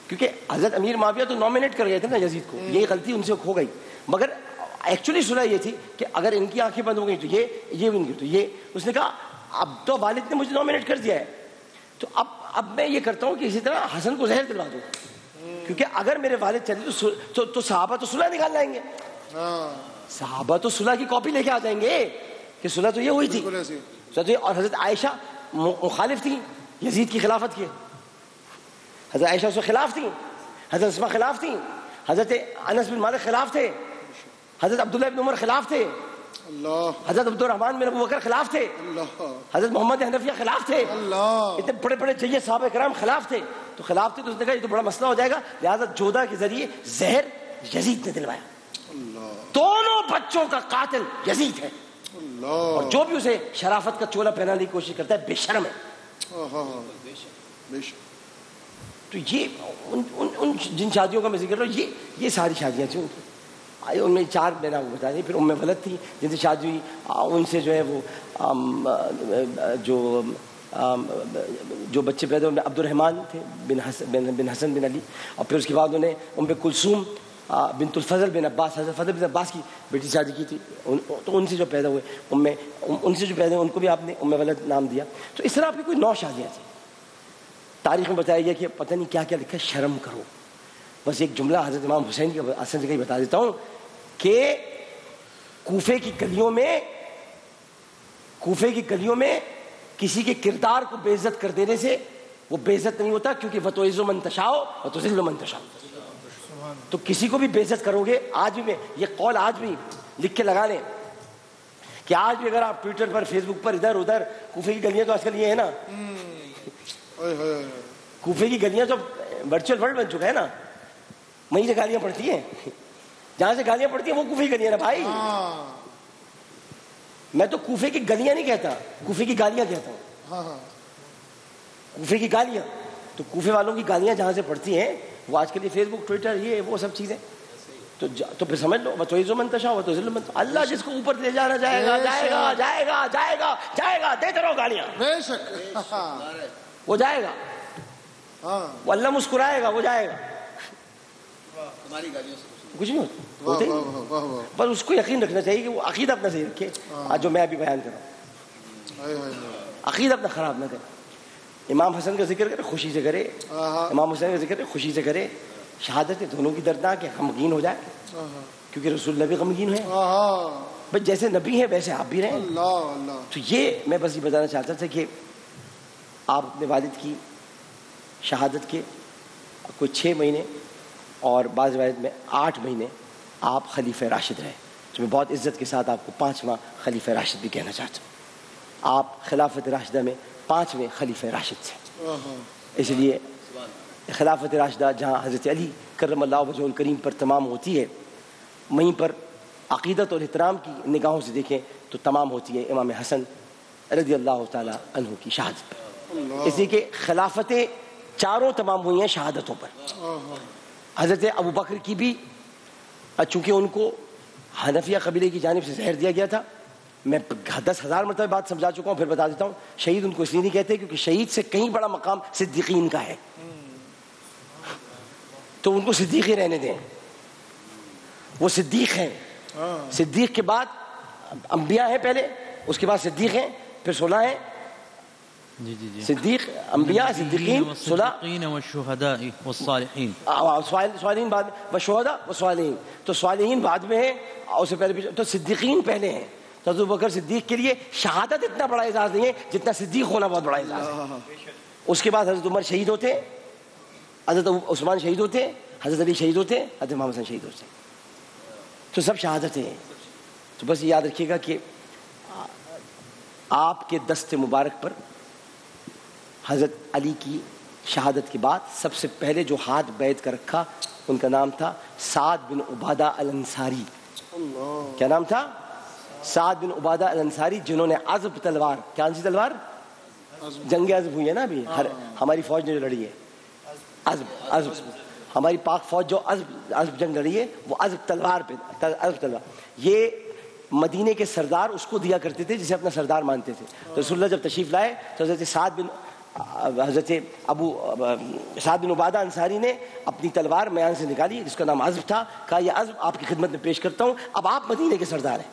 کیونکہ حضرت امیر معاویہ تو نامینیٹ کر گئے تھے نا یزید کو, یہی غلطی ان سے ہو گئی. مگر ایکچولی صلح یہ تھی کہ اگر ان کی آنکھیں بند ہو گئی تو یہ ان کی تو یہ. اس نے کہا اب تو والد نے مجھے نامینیٹ کر دیا ہے, تو اب میں یہ کرتا ہوں کہ اسی طرح حسن کو زہر دلوا دوں, کیونکہ اگر میرے والد چلے تو صحابہ تو صلح نکال لائیں گے, صحابہ تو صلح کی کاپی لے کے آ جائیں گے کہ صلح تو یہ ہوئی تھی. اور حضرت عائشہ مخالف تھی یزید کی خلافت کے, حضرت عائشہ اس کے خلاف تھیں, حضرت اسماء خلاف تھیں, حضرت انس بن مالک خلاف تھے, حضرت عبداللہ بن عمر خلاف تھے, حضرت عبد الرحمن بن ابو بکر خلاف تھے, حضرت محمد حنفیہ خلاف تھے, اتنے بڑے بڑے جیے صحابہ کرام خلاف تھے. تو خلاف تھے تو اس نے کہا یہ تو بڑا مسئلہ ہو جائے گا, لہٰذا جودہ کے ذریعے زہر یزید نے دلوایا. دونوں بچوں کا قاتل یزید ہے, اور جو بھی اسے شرافت کا چولا پہنانے کی کوشش کرتا ہے بے شرم ہے. تو یہ ان جن شادیوں کا میں ذکر کر رہا ہوں, یہ ساری شادیاں تھیں ان میں 4 میں نے آپ کو بتا دیں. پھر ام ولد تھی جن سے شادی ہوئی, ان سے جو ہے وہ جو بچے پیدا ہوئے عبد الرحمن تھے بن حسن بن علی, اور پھر اس کے بعد انہوں نے ام کلثوم بنت الفضل بن عباس, حضرت فضل بن عباس کی بیٹی شادی کی تھی. تو ان سے جو پیدا ہوئے ان سے جو پیدا ہوئے ان کو بھی آپ نے ام ولد نام دیا. تو اس طرح آپ کی کوئی 9 شادیاں تھیں. تاریخ میں بتایا گیا کہ پتہ نہیں کیا کیا لکھا ہے, شرم کرو. بس ایک جملہ حضرت امام حسین کی اصل جگہ بتا دیتا ہوں کہ کوفے کی گلیوں میں کسی کے کردار کو بے عزت کر دینے سے وہ بے عزت نہیں ہوتا, کیونکہ وَتُعِزُّ مَن تَشَاءُ وَتُذِلُّ مَن تَشَاءُ. تو کسی کو بھی بے عزت کرو گے, آج بھی میں یہ قول آج بھی لکھ کے لگا لیں کہ آج بھی اگر آپ ٹویٹر پر فیس بک پر ادھر ادھر کوفے کی گلیاں تو آج کل یہ ہے نا, کوفے کی گلیاں تو ورچوئل ورلڈ بن چکا ہے نا, وہیں سے گالیاں پڑتی ہیں, جہاں سے گالیاں پڑتی ہیں وہ کوفے کی گلیاں نا بھائی. میں تو کوفے کی گلیاں نہیں کہتا, کوفے کی گالیاں کہتا ہوں. کوفے کی گالیاں تو کوفے والوں کی گالیاں جہاں سے پڑتی ہیں وہ آج کل یہ فیس بک ٹویٹر یہ وہ سب چیزیں. تو پھر سمجھ لو وَتُعِزُّ مَن تَشَاءُ وَتُذِلُّ مَن تَشَاءُ. اللہ جس کو اوپر لے جانا جائے گا جائے گا جائے گا جائے گا جائے گا, دیتے رہو گالیاں, بے شک وہ جائے گا. وہ اللہ مسکرائے گا, وہ جائے گا. ہماری گالیوں سے کچھ نہیں ہوتا ہی, بس اس کو یقین رکھنا چاہیے کہ وہ عقیدہ اپنا صحیح رکھے. آج جو میں ابھی بیان کر رہا ہوں, عقیدہ اپنا خراب نہ کرے. امام حسن کا ذکر کرے خوشی سے کرے, امام حسین کا ذکر کرے خوشی سے کرے. شہادت دونوں کی دردناک ہے, غمگین ہو جائے کیونکہ رسول اللہ بھی غمگین ہے. بس جیسے نبی ہیں ویسے آپ بھی رہیں. تو یہ میں بس یہ بتانا چاہتا تھا کہ آپ اپنے والد کی شہادت کے کوئی 6 مہینے اور بعض روایت میں 8 مہینے آپ خلیفہ راشد رہے. تو میں بہت عزت کے ساتھ آپ کو 5واں خلیفہ راشد بھی کہنا چاہتا ہوں. آپ خلافت راشدہ میں 5ویں خلیفہ راشد تھے. اس لیے خلافت راشدہ جہاں حضرت علی کرم اللہ وجہہ الکریم پر تمام ہوتی ہے, وہیں پر عقیدت اور احترام کی نگاہوں سے دیکھیں تو تمام ہوتی ہے امام حسن رضی اللہ تعالی عنہ کی شہادت پر. اس لیے کہ خلافتیں چاروں تمام ہوئی ہیں شہادتوں پر. حضرت ابو بکر کی بھی, چونکہ ان کو حنفیہ قبیلے کی جانب سے زہر دیا گیا تھا. میں 10,000 مرتبہ بات سمجھا چکا ہوں, پھر بتا دیتا ہوں. شہید ان کو اس لیے نہیں کہتے کیونکہ شہید سے کہیں بڑا مقام صدیقین کا ہے, تو ان کو صدیق ہی رہنے دیں. وہ صدیق ہیں. صدیق کے بعد انبیاء ہیں پہلے, اس کے بعد صدیق ہیں, پھر 16 ہیں. صدیق, انبیاء, صدیقین, والصدیقین والشہداء والصالحین. صالحین بعد میں, والشہداء والصالحین. تو صالحین بعد میں ہیں, اور اس سے پہلے تو صدیقین پہلے ہیں. تو ابو بکر صدیق کے لیے شہادت اتنا بڑا اعزاز نہیں ہے جتنا صدیق ہونا بہت بڑا اعزاز ہے. اس کے بعد حضرت عمر شہید ہوتے, حضرت عثمان شہید ہوتے, حضرت علی شہید ہوتے, حضرت محمد حسن شہید ہوتے. تو سب شہادتیں ہیں. تو بس یاد رکھیے گا کہ آپ کے دست مبارک پر حضرت علی کی شہادت کے بعد سب سے پہلے جو ہاتھ بیعت کر رکھا ان کا نام تھا سعد بن عبادہ الانصاری. کیا نام تھا؟ سعد بن عبادہ الانصاری, جنہوں نے عزب تلوار, کون سی تلوار؟ جنگ عزب ہوئی ہے نا ابھی ہماری فوج نے جو لڑی ہے, عزب ہماری پاک فوج جو عزب جنگ لڑی ہے وہ عزب تلوار پہ, عزب تلوار. یہ مدینے کے سردار اس کو دیا کرتے تھے جسے اپنا سردار مانتے تھے. تو رسول اللہ جب تشریف لائے تو حضرت سعد بن حضرت ابو سعد بن عبادہ انصاری نے اپنی تلوار میان سے نکالی جس کا نام عزب تھا، کہا یہ عزب آپ کی خدمت میں پیش کرتا ہوں، اب آپ مدینے کے سردار ہیں۔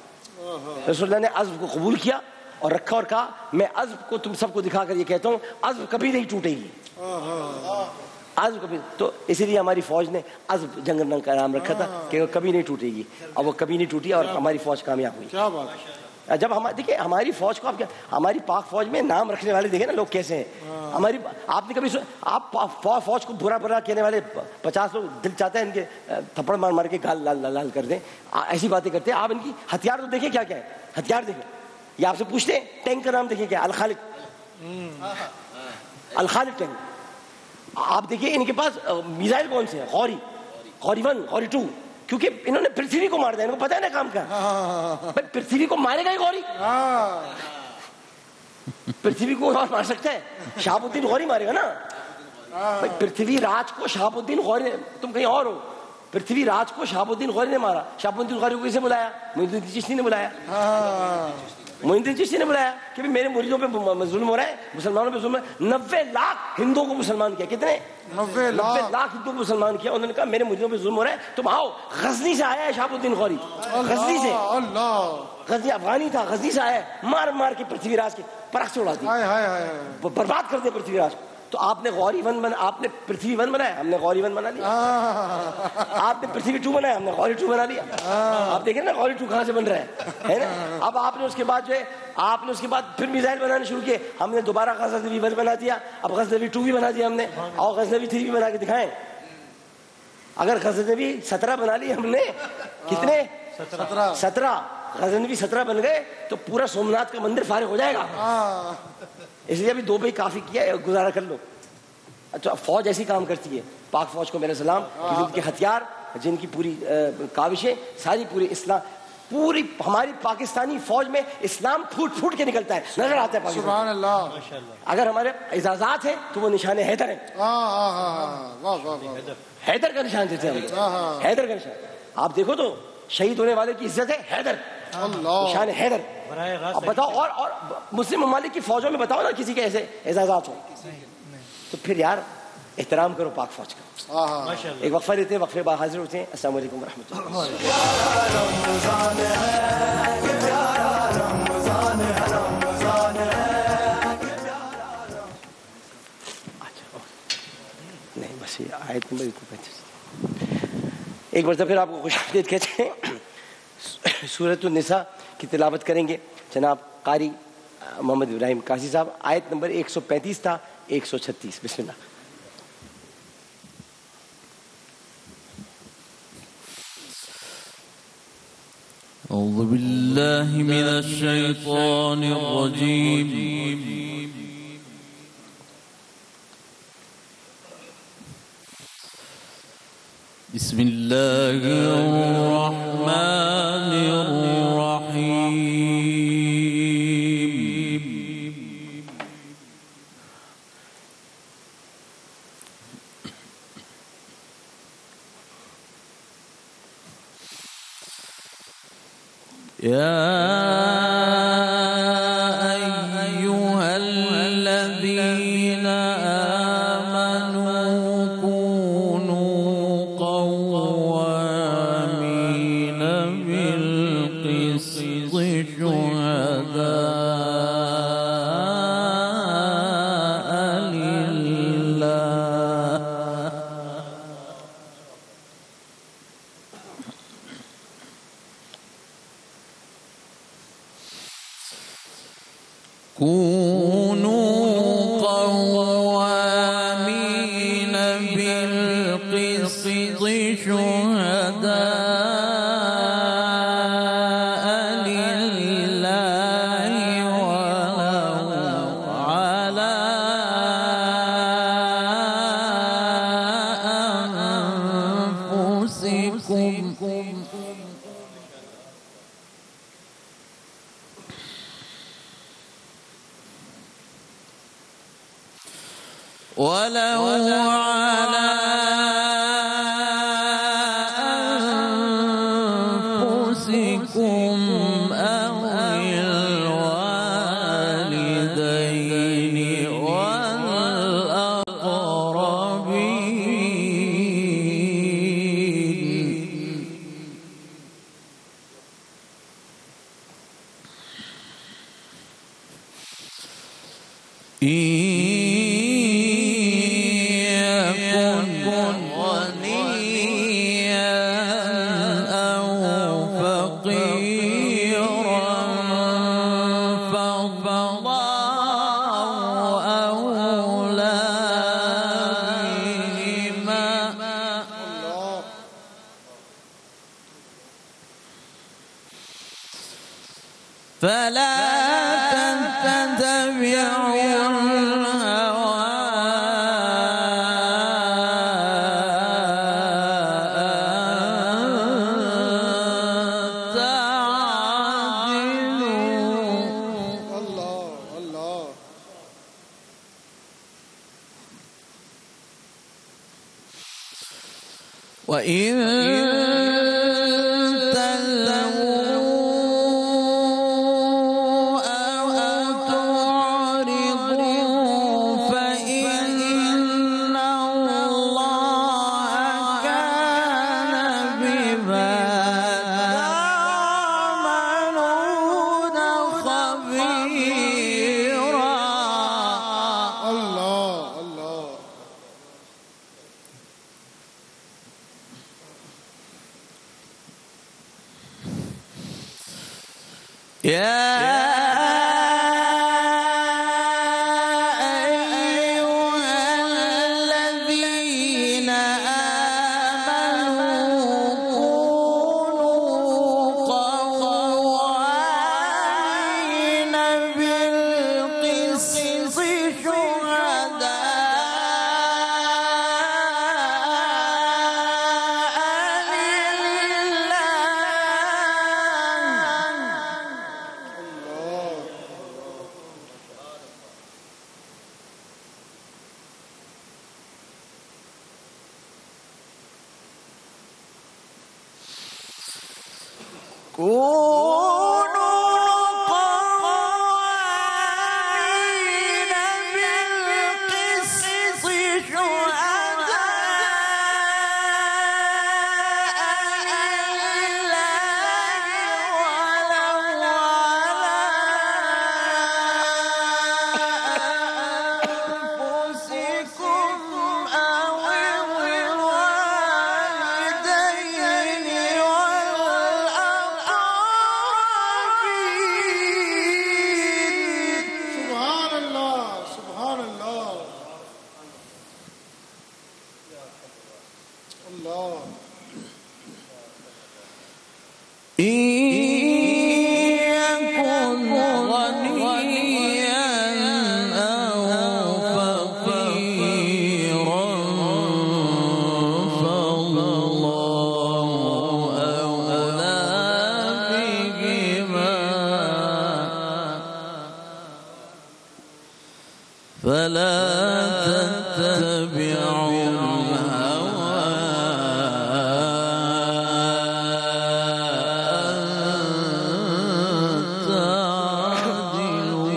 رسول اللہ نے عزب کو قبول کیا اور رکھا اور کہا میں عزب کو تم سب کو دکھا کر یہ کہتا ہوں عزب کبھی نہیں ٹوٹے گی، عزب کبھی۔ تو اسی لیے ہماری فوج نے عزب جنگ کا نام رکھا تھا کہ وہ کبھی نہیں ٹوٹے گی، اور وہ کبھی نہیں ٹوٹی اور ہماری فوج کامیاب ہوئی۔ کیا بات ہے۔ جب ہم دیکھیں ہماری فوج کو، آپ کیا ہماری پاک فوج میں نام رکھنے والے دیکھیں نا لوگ کیسے ہیں ہماری، آپ نے کبھی آپ فوج کو برا برا کہنے والے 50 لوگ دل چاہتا ہے ان کے تھپڑ مار مار کے گال لال لال کر دیں، ایسی باتیں کرتے ہیں۔ آپ ان کی ہتھیار تو دیکھیں کیا کیا ہے، ہتھیار دیکھیں، یہ آپ سے پوچھتے ہیں ٹینک کا نام دیکھیں کیا، الخالد، الخالد ٹینک۔ آپ دیکھیے ان کے پاس میزائل کون سے ہیں، غوری، غوری 1 غوری 2، کیونکہ انہوں نے پرتھوی کو مار دیا، ان کو پتا ہے نا کام کا، بھائی پرتھوی کو مارے گا ہی غوری، پرتھوی کو مار سکتا ہے، شہاب الدین غوری مارے گا نا بھائی، پرتھوی راج کو شہاب الدین غوری، تم کہیں اور ہو، پرتھوی راج کو شہاب الدین غوری نے مارا۔ شہاب الدین غوری کو کسے بلایا؟ معین الدین چشتی نے بلایا، معین الدین چشتی نے بلایا کہ میرے مریدوں پہ ظلم ہو رہا ہے، مسلمانوں پہ ظلم ہے۔ 90 لاکھ ہندوؤں کو مسلمان کیا، کتنے؟ 90 لاکھ ہندوؤں کو مسلمان کیا۔ انہوں نے کہا میرے مریدوں پہ ظلم ہو رہا ہے، تم آؤ۔ غزنی سے آیا ہے شہاب الدین غوری، غزنی سے، غزنی افغانی تھا، غزنی سے آیا ہے، مار مار کے پرتھوی راج کے پرخ سے اڑا دی، برباد کر دیا پرتھوی راج کو۔ تو آپ نے غوری 1 بنا، آپ نے پرتھوی 1 بنایا، ہم نے غوری 1 بنا لیا۔ آپ نے پرتھوی 2 بنایا، ہم نے غوری 2 بنا لیا۔ آپ دیکھیں نا غوری 2 کہاں سے بن رہا ہے نا۔ اب آپ نے اس کے بعد جو ہے، آپ نے اس کے بعد پھر میزائل بنانے شروع کیے، ہم نے دوبارہ غزنوی 1 بنا دیا، اب غزنوی 2 بھی بنا دیا ہم نے، اور غزنوی 3 بھی بنا کے دکھائیں۔ اگر غزنوی 17 بنا لی ہم نے، کتنے؟ 17 غزنوی 17 بن گئے تو پورا سومناتھ کا مندر فارغ ہو جائے گا۔ اس لیے ابھی 2 پہ کافی کیا ہے، گزارا کر لو۔ اچھا فوج ایسی کام کرتی ہے، پاک فوج کو میرے سلام، جن کے ہتھیار، جن کی پوری کاوشیں، ساری پوری اسلام، پوری ہماری پاکستانی فوج میں اسلام پھوٹ پھوٹ کے نکلتا ہے، نظر آتا ہے پاکستان۔ سبحان اللہ۔ اگر ہمارے اعزازات ہیں تو وہ نشان حیدر ہیں، حیدر کا نشان دیتے ہیں ہم، حیدر کا نشان۔ آپ دیکھو تو شہید ہونے والے کی عزت ہے حیدر، نشان حیدر۔ اب بتاؤ اور مسلم ممالک کی فوجوں میں بتاؤ نا کسی کے ایسے اعزازات ہوں، تو پھر یار احترام کرو پاک فوج کا۔ ایک وقفہ لیتے ہیں، وقفے بعد حاضر ہوتے ہیں۔ السلام علیکم ورحمۃ نہیں بس یہ آیت نمبر 35۔ ایک مرتبہ پھر آپ کو خوش آمدید کہتے ہیں۔ سورۃ النساء کی تلاوت کریں گے جناب قاری محمد ابراہیم قاضی صاحب۔ آیت نمبر 135 تھا 136۔ بسم اللہ۔ أعوذ بالله من الشيطان الرجيم بسم الله الرحمن الرحيم يا أيها الذين آمنوا كونوا قوامين بالقسط شهداء لله كونوا قوامين بالقسط شهداء لله ولو على أنفسكم ولو على أنفسكم أو الوالدين والأقربين غنيا أو فقيرا فالله أولى بهما فلا تتبعوا الهوى وإن تلووا أو تعرضوا فإن الله كان بما تعملون خبيرا. الله الله يا أيها الذين آمنوا كونوا قوامين بالقسط كونوا قوامين بالقسط شهداء لله ولو على أنفسكم أو الوالدين سبحان الله سبحان الله الله إن يكن غنيا أو فقيرا فالله أولى بهما فلا تتبعوا الهوى أن تعدلوا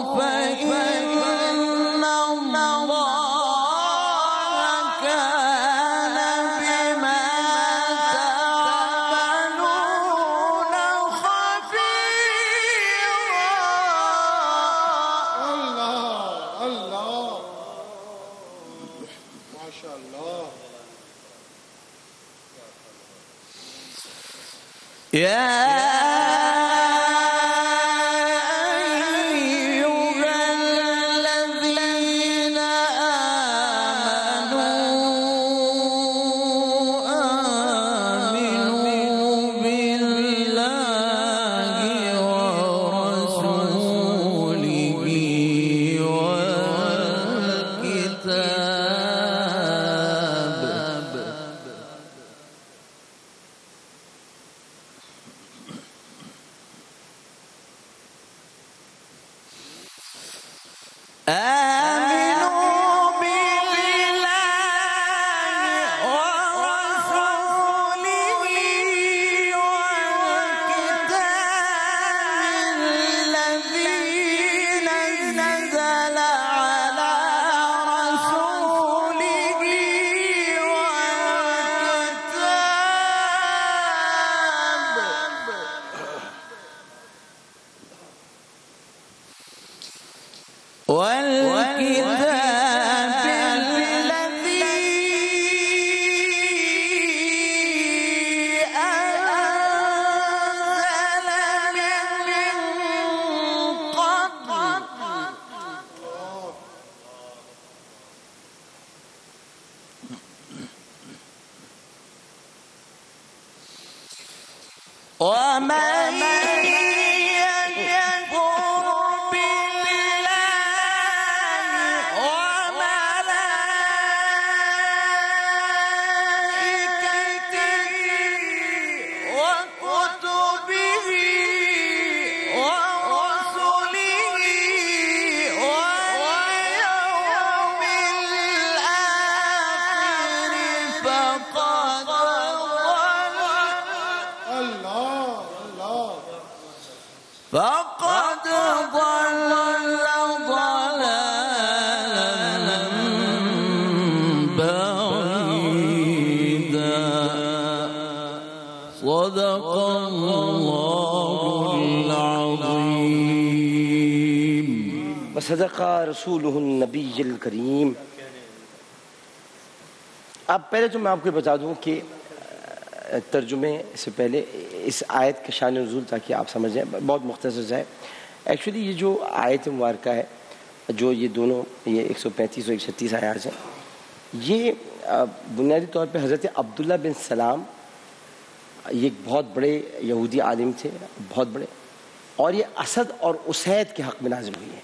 وإن الله الله ما شاء الله يا أيها الذين آمنوا بالله ورسوله والكتاب آمنوا بالله ورسوله والكتاب الذي والكتاب الذي ومن يكفر بالله وملائكته وكتبه ورسله واليوم الآخر فقد ضل ضلالا بعيدا صدق الله العظيم وصدق رسولہ النبی الکریم۔ اب پہلے تو میں آپ کو بتا دوں کہ ترجمے سے پہلے اس آیت کا شان نزول تاکہ آپ سمجھ جائیں، بہت مختصر ہے۔ ایکچولی یہ جو آیت مبارکہ ہے، جو یہ دونوں، یہ 135 اور 136 آیات ہیں، یہ بنیادی طور پہ حضرت عبداللہ بن سلام، یہ ایک بہت بڑے یہودی عالم تھے، بہت بڑے، اور یہ اسد اور اسید کے حق میں نازل ہوئی ہے،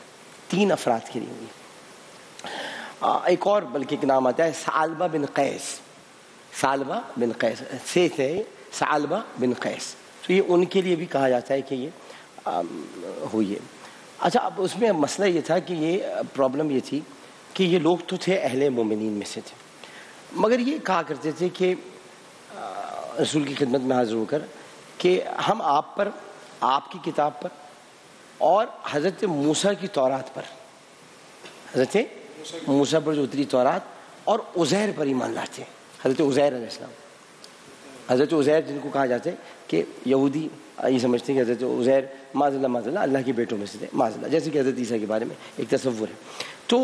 3 افراد کے لیے ہوئی۔ ایک اور بلکہ ایک نام آتا ہے ثعلبہ بن قیس، ثعلبہ بن قیس سے تھے، ثعلبہ بن قیس، تو یہ ان کے لیے بھی کہا جاتا ہے کہ یہ ہوئی ہے۔ اچھا، اب اس میں مسئلہ یہ تھا کہ یہ پرابلم یہ تھی کہ یہ لوگ تو تھے اہل مومنین میں سے تھے، مگر یہ کہا کرتے تھے کہ رسول کی خدمت میں حاضر ہو کر کہ ہم آپ پر، آپ کی کتاب پر اور حضرت موسیٰ کی تورات پر، حضرت موسیٰ پر جو اتری تورات اور عزیر پر ایمان لاتے ہیں، حضرت عزیر علیہ السلام، حضرت عزیر جن کو کہا جاتا ہے کہ یہودی یہ سمجھتے ہیں کہ حضرت عزیر معاذ اللہ اللہ کے بیٹوں میں سے تھے، معاذ اللہ، جیسے کہ حضرت عیسیٰ کے بارے میں ایک تصور ہے، تو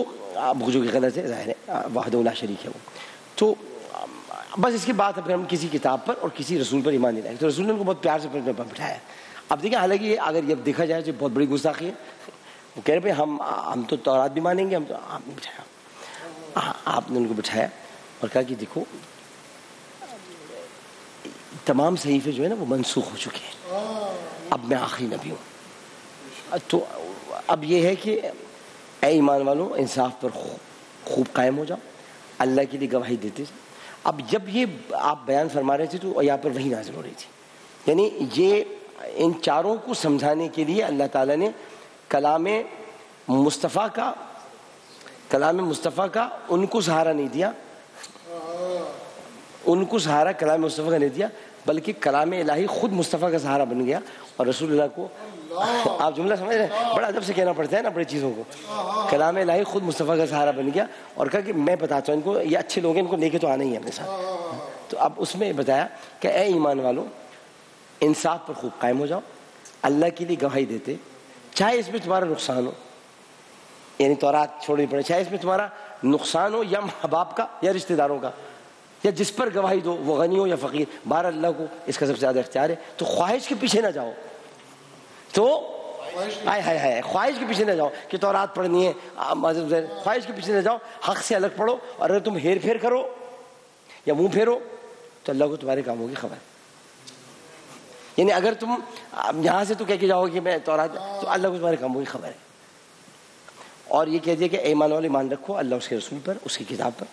جو کہ غلط ہے، ظاہر ہے، وحدہ لا شریک ہے وہ۔ تو بس اس کے بعد پھر ہم کسی کتاب پر اور کسی رسول پر ایمان نہیں لائے، تو رسول نے ان کو بہت پیار سے بٹھایا۔ اب دیکھیں، حالانکہ اگر یہ دیکھا جائے تو بہت بڑی گستاخی ہے، وہ کہہ رہے بھائی ہم تو تورات بھی مانیں گے، ہم تو آپ نے بٹھایا، آپ نے ان کو بٹھایا اور کہا کہ دیکھو تمام صحیفے جو ہے نا وہ منسوخ ہو چکے ہیں، اب میں آخری نبی ہوں۔ تو اب یہ ہے کہ اے ایمان والوں، انصاف پر خوب قائم ہو جاؤ، اللہ کے لیے گواہی دیتے تھے۔ اب جب یہ آپ بیان فرما رہے تھے تو یہاں پر وحی نازل ہو رہی تھی، یعنی یہ ان چاروں کو سمجھانے کے لیے اللہ تعالیٰ نے کلام مصطفیٰ کا ان کو سہارا نہیں دیا، ان کو سہارا کلام مصطفیٰ کا نہیں دیا، بلکہ کلام الہی خود مصطفیٰ کا سہارا بن گیا، اور رسول اللہ کو، آپ جملہ سمجھ رہے ہیں، بڑا ادب سے کہنا پڑتا ہے نا بڑی چیزوں کو، کلام الہی خود مصطفیٰ کا سہارا بن گیا، اور کہا کہ میں بتاتا ہوں ان کو، یہ اچھے لوگ ہیں، ان کو لے کے تو آنا ہی ہے اپنے ساتھ۔ تو اب اس میں بتایا کہ اے ایمان والوں، انصاف پر خوب قائم ہو جاؤ، اللہ کے لیے گواہی دیتے، چاہے اس میں تمہارا نقصان ہو، یعنی تورات چھوڑنی پڑے، چاہے اس میں تمہارا نقصان ہو یا ماں باپ کا یا رشتہ داروں کا، یا جس پر گواہی دو وہ غنی ہو یا فقیر، بہر اللہ کو اس کا سب سے زیادہ اختیار ہے۔ تو خواہش کے پیچھے نہ جاؤ، تو خواہش کے پیچھے نہ جاؤ کہ تورات پڑھنی ہے، خواہش کے پیچھے نہ جاؤ، حق سے الگ پڑھو، اور اگر تم ہیر پھیر کرو یا منہ پھیرو تو اللہ کو تمہارے کاموں کی خبر ہے۔ یعنی اگر تم یہاں سے تو کہہ کے جاؤ کہ میں تورات، تو اللہ کو تمہارے کاموں کی خبر ہے۔ اور یہ کہہ دیا کہ ایمان والے ایمان رکھو اللہ، اس کے رسول پر، اس کی کتاب پر۔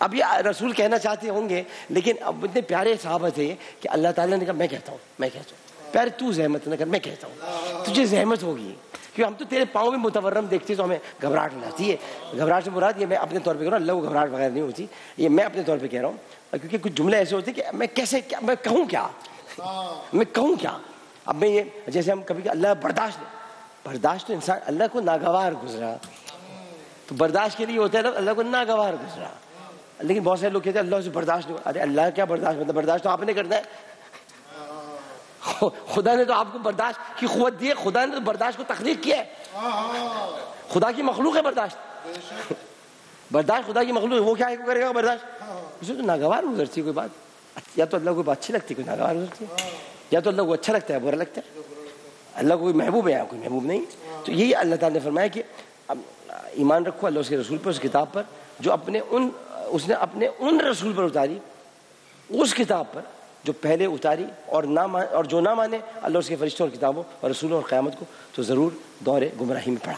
اب یہ رسول کہنا چاہتے ہوں گے، لیکن اب اتنے پیارے صحابہ تھے کہ اللہ تعالیٰ نے کہا میں کہتا ہوں پیارے تو زحمت نہ کر، میں کہتا ہوں تجھے زحمت ہوگی، کیونکہ ہم تو تیرے پاؤں میں متورم دیکھتے تو ہمیں گھبراہٹ ہو جاتی ہے۔ گھبراہٹ سے مراد یہ میں اپنے طور پہ کہہ رہا ہوں، اللہ کو گھبراہٹ وغیرہ نہیں ہوتی، یہ میں اپنے طور پہ کہہ رہا ہوں، کیونکہ کچھ جملے ایسے ہوتے ہیں کہ میں کیسے میں کہوں کیا، اب میں یہ جیسے ہم کبھی اللہ برداشت تو انسان اللہ کو ناگوار گزرا، تو برداشت کے لیے ہوتا ہے اللہ کو ناگوار گزرا، لیکن بہت سارے لوگ کہتے ہیں اللہ سے برداشت نہیں، ارے اللہ کیا برداشت، مطلب برداشت تو آپ نے کرنا ہے، خدا نے تو آپ کو برداشت کی قوت دی ہے، خدا نے تو برداشت کو تخلیق کیا ہے، خدا کی مخلوق ہے برداشت، برداشت خدا کی مخلوق ہے، وہ کیا ہے کرے گا برداشت؟ اسے تو ناگوار گزرتی ہے کوئی بات، یا تو اللہ کو بات اچھی لگتی ہے کوئی ناگوار گزرتی ہے، یا تو اللہ کو اچھا لگتا ہے برا لگتا ہے، اللہ کو کوئی محبوب ہے یا کوئی محبوب نہیں۔ تو یہی اللہ تعالیٰ نے فرمایا کہ ایمان رکھو اللہ اس کے رسول پر، اس کتاب پر جو اس نے اپنے ان رسول پر اتاری، اس کتاب پر جو پہلے اتاری، اور جو نہ مانے اللہ اس کے فرشتوں اور کتابوں اور رسولوں اور قیامت کو تو ضرور دور گمراہی میں پڑا۔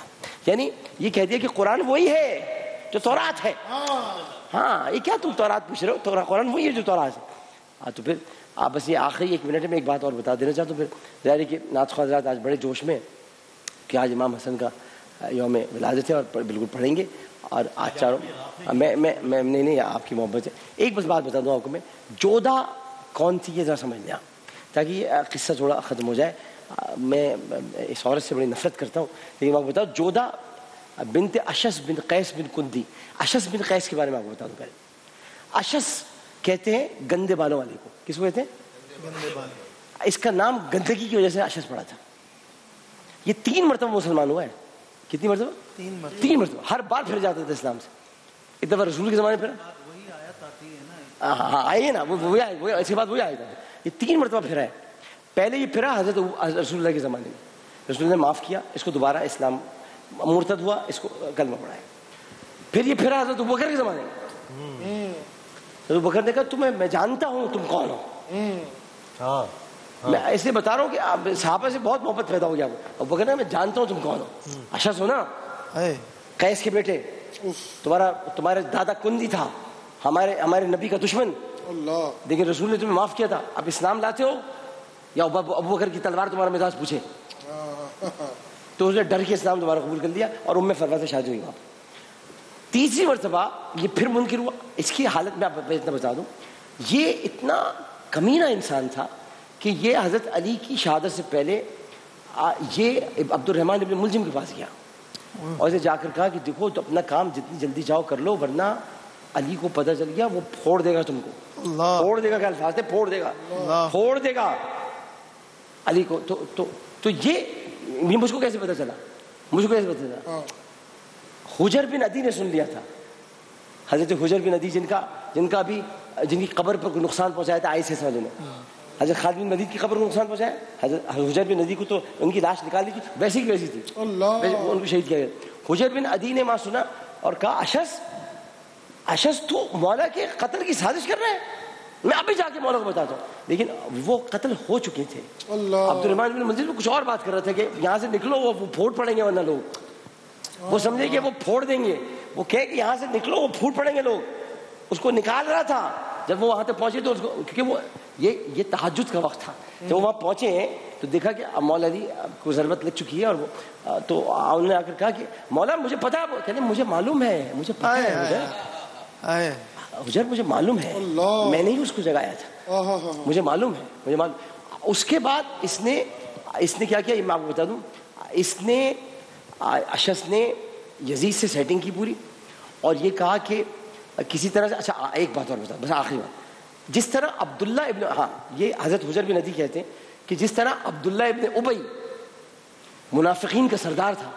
یعنی یہ کہہ دیا کہ قرآن وہی ہے جو تورات ہے۔ ہاں یہ کیا تم تورات پوچھ رہے ہو، قرآن وہی ہے جو تورات ہے۔ تو پھر آپ بس یہ آخری 1 منٹ میں ایک بات اور بتا دینا چاہتا ہوں، پھر ظاہر ہے کہ نعت خواہ حضرات آج بڑے جوش میں کہ آج امام حسن کا یوم ولادت ہے اور بالکل پڑھیں گے، اور آج چاروں میں نہیں آپ کی محبت ہے۔ ایک بس بات بتا دوں آپ کو، میں جودھا کون تھی یہ ذرا سمجھ لیں تاکہ یہ قصہ تھوڑا ختم ہو جائے۔ میں اس عورت سے بڑی نفرت کرتا ہوں، لیکن میں آپ کو بتاؤں جودھا بنت اشس بن قیس بن کندی، اشس بن قیس کے بارے میں آپ کو بتا دوں۔ پہلے اشس کہتے ہیں گندے بالوں والے کو، کس کو کہتے ہیں؟ گندے بال۔ اس کا نام گندگی کی وجہ سے اشس پڑا تھا۔ یہ 3 مرتبہ مسلمان ہوا ہے۔ کتنی مرتبہ؟ 3 مرتبہ۔ ہر بار پھر جاتا تھا اسلام سے۔ ایک دفعہ رسول کے زمانے پھر ہاں آئیے نا، وہ اس کے بعد وہی آیا تھا۔ یہ 3 مرتبہ پھرا ہے۔ پہلے یہ پھرا حضرت رسول اللہ کے زمانے میں، رسول نے معاف کیا اس کو، دوبارہ اسلام مرتد ہوا، اس کو کلمہ پڑھایا۔ پھر یہ پھرا حضرت ابوبکر کے زمانے میں، حضرت ابوبکر نے کہا تمہیں میں جانتا ہوں تم کون ہو۔ میں ایسے بتا رہا ہوں کہ آپ صحابہ سے بہت محبت پیدا ہو گیا۔ ابوبکر نے کہا میں جانتا ہوں تم کون ہو، اشس ہو نا، قیس کے بیٹے، تمہارا دادا کندی تھا، ہمارے نبی کا دشمن، لیکن رسول نے تمہیں معاف کیا تھا، اب اسلام لاتے ہو یا ابوبکر کی تلوار تمہارا مزاج پوچھے؟ تو اس نے ڈر کے اسلام دوبارہ قبول کر لیا اور ام فروا سے شادی ہوئی وہاں۔ تیسری مرتبہ یہ پھر منکر ہوا۔ اس کی حالت میں آپ اتنا بتا دوں، یہ اتنا کمینہ انسان تھا کہ یہ حضرت علی کی شہادت سے پہلے یہ عبد الرحمن ابن ملجم کے پاس گیا اور اسے جا کر کہا کہ دیکھو تو اپنا کام جتنی جلدی جاؤ کر لو، ورنہ علی کو پتہ چل گیا وہ پھوڑ دے گا تم کو، پھوڑ دے گا، کیا الفاظ تھے، پھوڑ دے گا، پھوڑ دے گا علی کو۔ تو یہ مجھ کو کیسے پتہ چلا، مجھ کو کیسے پتہ چلا؟ حجر بن عدی نے سن لیا تھا، حضرت حجر بن عدی جن کی قبر پر کوئی نقصان پہنچایا تھا آئس والے نے، حضرت خالد بن ولید کی قبر کو نقصان پہنچایا، حضرت حجر بن عدی کو تو ان کی لاش نکال دی تھی، ویسی کی ویسی تھی، ان کو شہید کیا گیا۔ حجر بن عدی نے وہاں سنا اور کہا اشس تو مولا کے قتل کی سازش کر رہے ہیں، میں ابھی جا کے مولا کو بتاتا ہوں۔ لیکن وہ قتل ہو چکے تھے۔ عبد الرحمن بن ملجم کچھ اور بات کر رہا تھا کہ یہاں سے نکلو، وہ پھوٹ پڑیں گے ورنہ لوگ، وہ سمجھے کہ وہ پھوڑ دیں گے، وہ کہے کہ یہاں سے نکلو وہ پھوٹ پڑیں گے لوگ۔ اس کو نکال رہا تھا، جب وہ وہاں تک پہنچے تو اس کو، کیونکہ وہ یہ تہجد کا وقت تھا، جب وہ وہاں پہنچے ہیں تو دیکھا کہ مولا علی کو ضرورت لگ چکی ہے، اور وہ تو انہوں نے آ کر کہا کہ مولا مجھے پتا ہے، کہتے مجھے معلوم ہے، مجھے پتا ہے حجر، مجھے معلوم ہے، میں نے ہی اس کو جگایا تھا، مجھے معلوم ہے، مجھے معلوم۔ اس کے بعد اس نے کیا کیا، میں آپ کو بتا دوں، اس نے اشس نے یزید سے سیٹنگ کی پوری، اور یہ کہا کہ کسی طرح سے، اچھا ایک بات اور بتا، بس آخری بات، جس طرح عبداللہ ابن، ہاں یہ حضرت حجر بن عدی کہتے ہیں کہ جس طرح عبداللہ ابن ابی منافقین کا سردار تھا،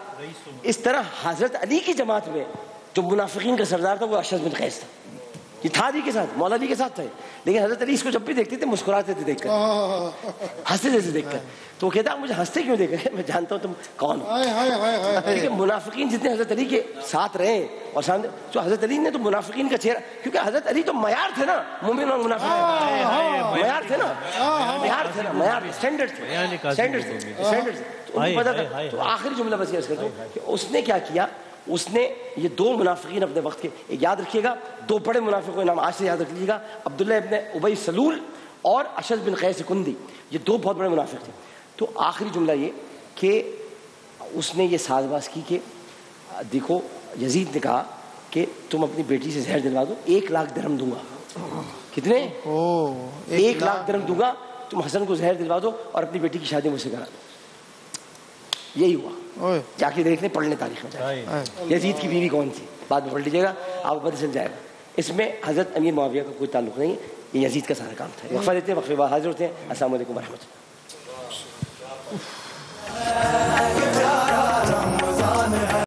اس طرح حضرت علی کی جماعت میں جو منافقین کا سردار تھا وہ اشس بن قیس تھا۔ یہ تھا علی کے ساتھ، مولا علی کے ساتھ تھا، لیکن حضرت علی اس کو جب بھی دیکھتے تھے مسکراتے تھے دیکھ کر، ہنستے تھے دیکھ کر، تو وہ کہتا مجھے ہنستے کیوں دیکھ رہے، میں جانتا ہوں تم کون ہو۔ کیونکہ منافقین جتنے حضرت علی کے ساتھ رہے اور سامنے، جو حضرت علی نے تو منافقین کا چہرہ، کیونکہ حضرت علی تو معیار تھے نا، مومن اور منافق معیار تھے نا، معیار اسٹینڈرڈ تھے، تو آخری جملہ بس یہ کرتا ہوں کہ اس نے کیا کیا، اس نے یہ 2 منافقین اپنے وقت کے، یاد رکھیے گا 2 بڑے منافقوں کے نام آج سے یاد رکھ لیجیے گا، عبداللہ ابن ابی سلول اور اشس بن قیس کندی، یہ 2 بہت بڑے منافق تھے۔ تو آخری جملہ یہ کہ اس نے یہ ساز باز کی کہ دیکھو یزید نے کہا کہ تم اپنی بیٹی سے زہر دلوا دو، 1 لاکھ درہم دوں گا۔ کتنے؟ 1 لاکھ درہم دوں گا، تم حسن کو زہر دلوا دو اور اپنی بیٹی کی شادی مجھ سے کرا دو۔ یہی ہوا، جا کے دیکھ لیں، پڑھ لیں تاریخ میں، یزید کی بیوی کون تھی، بعد میں پڑھ لیجیے گا، آپ کو پتہ چل جائے گا۔ اس میں حضرت امیر معاویہ کا کوئی تعلق نہیں ہے، یہ یزید کا سارا کام تھا۔ وقفہ دیتے ہیں، وقفے بعد حاضر ہوتے ہیں۔ السلام علیکم ورحمۃ اللہ۔